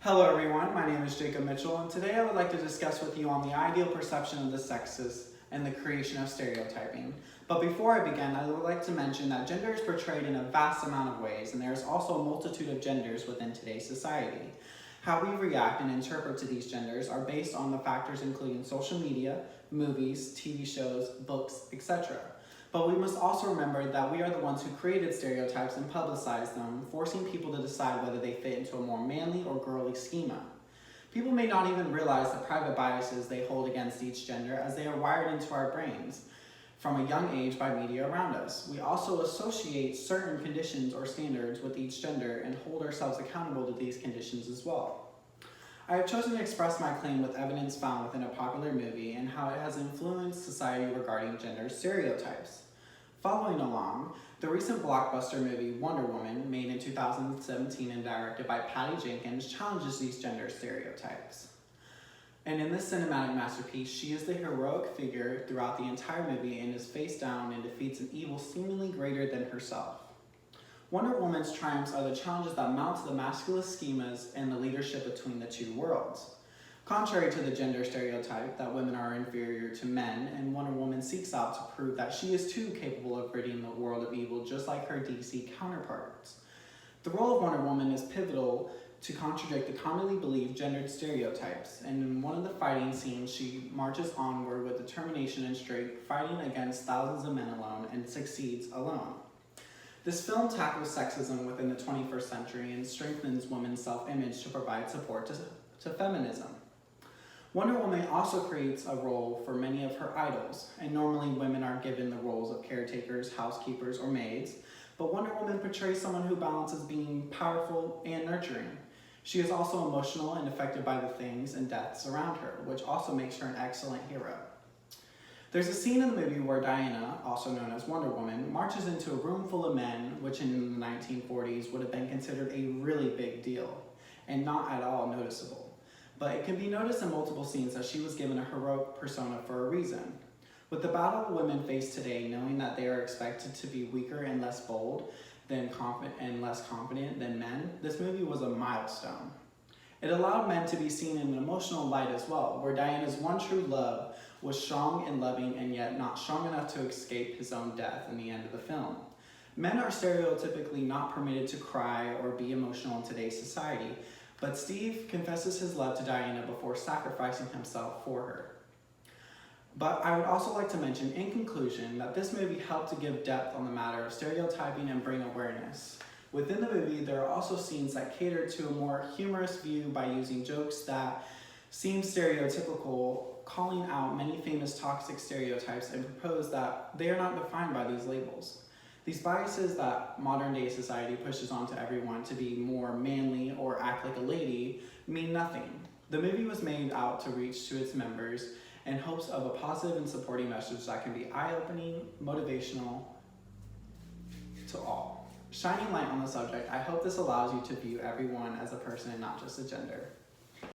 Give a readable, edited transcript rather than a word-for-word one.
Hello everyone, my name is Jacob Mitchell, and today I would like to discuss with you on the ideal perception of the sexes and the creation of stereotyping. But before I begin, I would like to mention that gender is portrayed in a vast amount of ways, and there is also a multitude of genders within today's society. How we react and interpret to these genders are based on the factors including social media, movies, TV shows, books, etc. But we must also remember that we are the ones who created stereotypes and publicized them, forcing people to decide whether they fit into a more manly or girly schema. People may not even realize the private biases they hold against each gender as they are wired into our brains from a young age by media around us. We also associate certain conditions or standards with each gender and hold ourselves accountable to these conditions as well. I have chosen to express my claim with evidence found within a popular movie and how it has influenced society regarding gender stereotypes. Following along, the recent blockbuster movie Wonder Woman, made in 2017 and directed by Patty Jenkins, challenges these gender stereotypes. And in this cinematic masterpiece, she is the heroic figure throughout the entire movie and is face down and defeats an evil seemingly greater than herself. Wonder Woman's triumphs are the challenges that mount to the masculine schemas and the leadership between the two worlds. Contrary to the gender stereotype that women are inferior to men, and Wonder Woman seeks out to prove that she is too capable of ridding the world of evil just like her DC counterparts. The role of Wonder Woman is pivotal to contradict the commonly believed gendered stereotypes, and in one of the fighting scenes she marches onward with determination and strength, fighting against thousands of men alone, and succeeds alone. This film tackles sexism within the 21st century and strengthens women's self-image to provide support to feminism. Wonder Woman also creates a role for many of her idols, and normally women are given the roles of caretakers, housekeepers, or maids, but Wonder Woman portrays someone who balances being powerful and nurturing. She is also emotional and affected by the things and deaths around her, which also makes her an excellent hero. There's a scene in the movie where Diana, also known as Wonder Woman, marches into a room full of men, which in the 1940s would have been considered a really big deal, and not at all noticeable. But it can be noticed in multiple scenes that she was given a heroic persona for a reason. With the battle women face today, knowing that they are expected to be weaker and less bold than less confident than men, this movie was a milestone. It allowed men to be seen in an emotional light as well, where Diana's one true love was strong and loving and yet not strong enough to escape his own death in the end of the film. Men are stereotypically not permitted to cry or be emotional in today's society, but Steve confesses his love to Diana before sacrificing himself for her. But I would also like to mention in conclusion that this movie helped to give depth on the matter of stereotyping and bring awareness. Within the movie, there are also scenes that cater to a more humorous view by using jokes that seem stereotypical, calling out many famous toxic stereotypes and propose that they are not defined by these labels. These biases that modern day society pushes onto everyone to be more manly or act like a lady mean nothing. The movie was made out to reach to its members in hopes of a positive and supporting message that can be eye-opening, motivational to all. Shining light on the subject, I hope this allows you to view everyone as a person and not just a gender.